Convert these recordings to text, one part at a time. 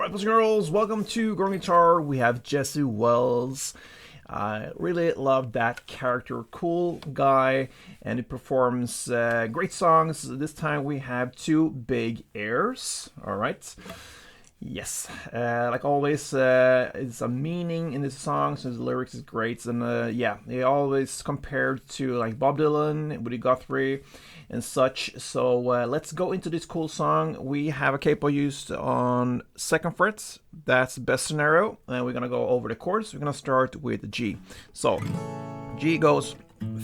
Alright, boys and girls, welcome to Growing Guitar. We have Jesse Wells. Really love that character, cool guy, and he performs great songs. This time we have two big airs. Alright. Yes, like always, it's a meaning in the songs, so the lyrics is great, and yeah, they always compared to like Bob Dylan, Woody Guthrie, and such. So let's go into this cool song. We have a capo used on second frets. That's the best scenario, and we're gonna go over the chords. We're gonna start with G. So G goes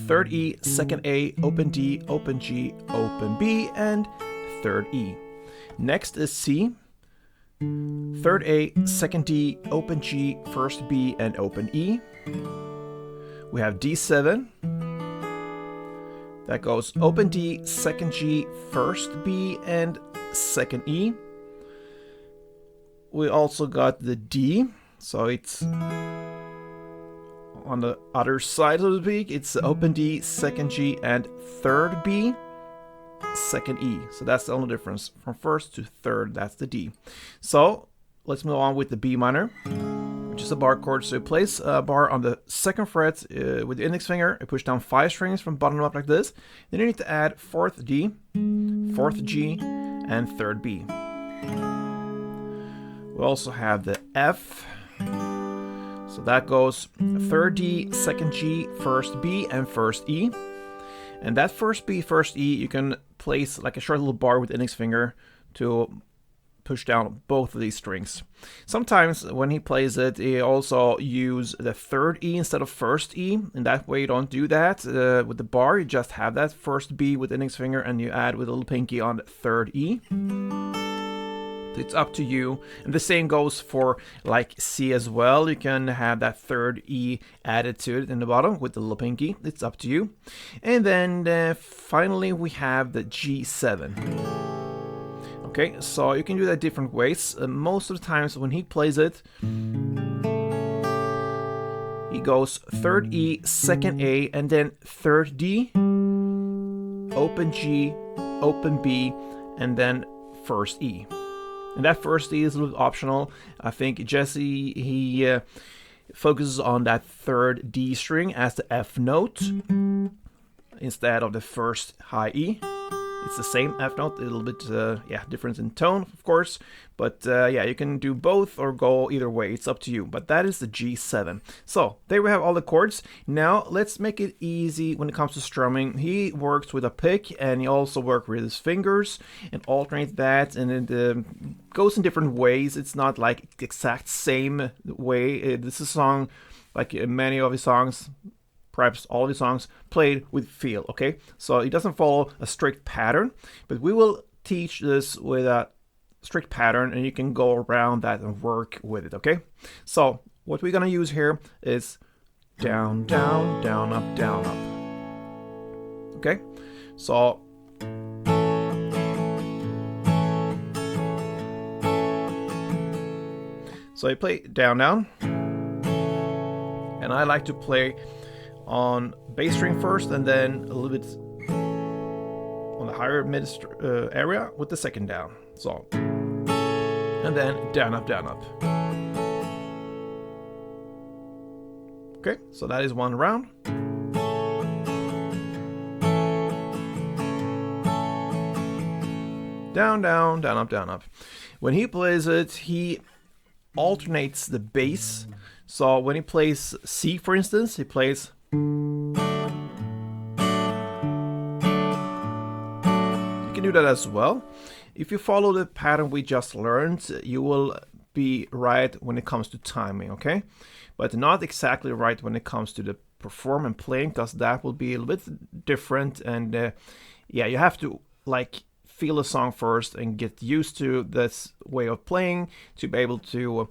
third E, second A, open D, open G, open B, and third E. Next is C. Third A, second D, open G, first B, and open E. We have D7. That goes open D, second G, first B, and second E. We also got the D, so it's on the other side, so to speak. It's open D, second G, and third B, second E. So that's the only difference from first to third. That's the D. So let's move on with the B minor, which is a bar chord. So you place a bar on the second fret with the index finger. You push down 5 strings from bottom up like this. Then you need to add fourth D, fourth G, and third B. We also have the F. So that goes third D, second G, first B, and first E. And that first B, first E, you can place like a short little bar with the index finger to push down both of these strings. Sometimes when he plays it, he also use the third E instead of first E, and that way you don't do that with the bar. You just have that first B with the index finger, and you add with a little pinky on third E. It's up to you, and the same goes for like C as well. You can have that third E added to it in the bottom with the little pinky. It's up to you. And then finally we have the G7. Okay, so you can do that different ways. Most of the times when he plays it, he goes third E, second A, and then third D, open G, open B, and then first E. And that first E is a little optional. I think Jesse, he focuses on that third D string as the F note instead of the first high E. It's the same F note, a little bit, yeah, different in tone, of course. But yeah, you can do both or go either way. It's up to you. But that is the G7. So there we have all the chords. Now let's make it easy when it comes to strumming. He works with a pick, and he also works with his fingers and alternate that, and it goes in different ways. It's not like exact same way. This is a song like many of his songs. Perhaps all of his songs played with feel, okay? So it doesn't follow a strict pattern, but we will teach this with a strict pattern, and you can go around that and work with it, okay? So what we're gonna use here is down, down, down, up, down, up. Okay? So you play down, down, and I like to play on bass string first, and then a little bit on the higher mid area with the second down. So, and then down, up, down, up. Okay, so that is one round. Down, down, down, up, down, up. When he plays it, he alternates the bass. So when he plays C, for instance, he plays. You can do that as well. If you follow the pattern we just learned, you will be right when it comes to timing, okay? But not exactly right when it comes to the perform and playing, because that will be a little bit different. And yeah, you have to like feel a song first and get used to this way of playing to be able to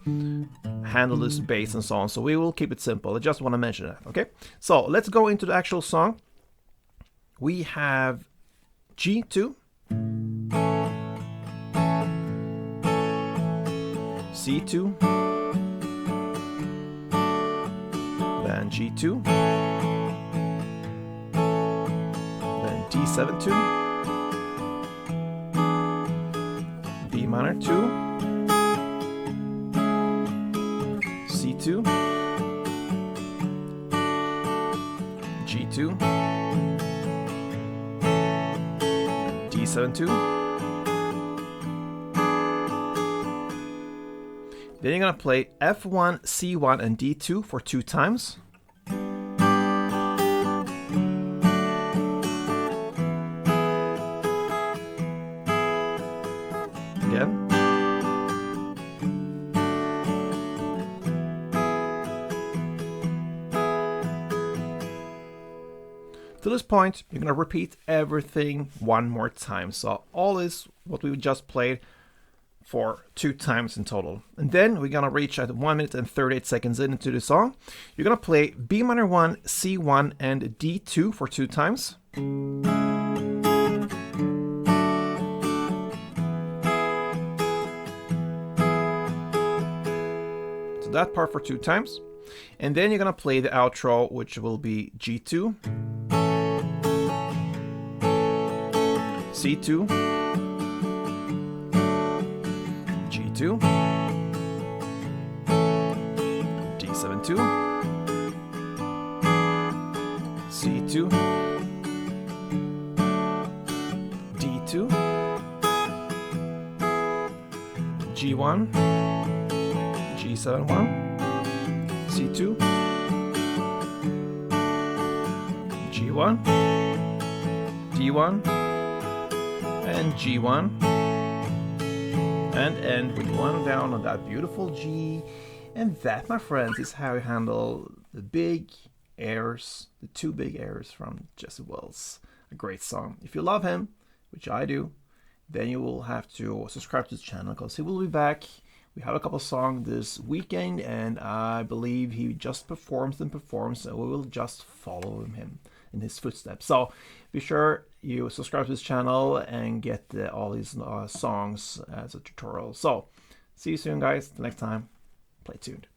handle this bass and so on. So we will keep it simple. I just want to mention that, okay? So let's go into the actual song. We have G2, C2, then G2, then D7-2, D minor 2, C2, D7-2. Then you're gonna play F1, C1, and D2 for 2 times. Again. To this point, you're gonna repeat everything 1 more time. So all is what we just played for 2 times in total. And then we're gonna reach at 1 minute and 38 seconds into the song. You're gonna play B minor 1, C1, and D2 for 2 times. So that part for 2 times. And then you're gonna play the outro, which will be G2, C2, G2, D7-2, C2, D2, G1, G7-1, C2, G1, D1, and G1, and end with 1 down on that beautiful G. And that, my friends, is how you handle the big airs, the 2 big airs from Jesse Wells. A great song. If you love him, which I do, then you will have to subscribe to his channel, because he will be back. We have a couple songs this weekend, and I believe he just performs, and we will just follow him in his footsteps. So be sure you subscribe to his channel and get all these songs as a tutorial. So see you soon, guys. Till next time, play tuned.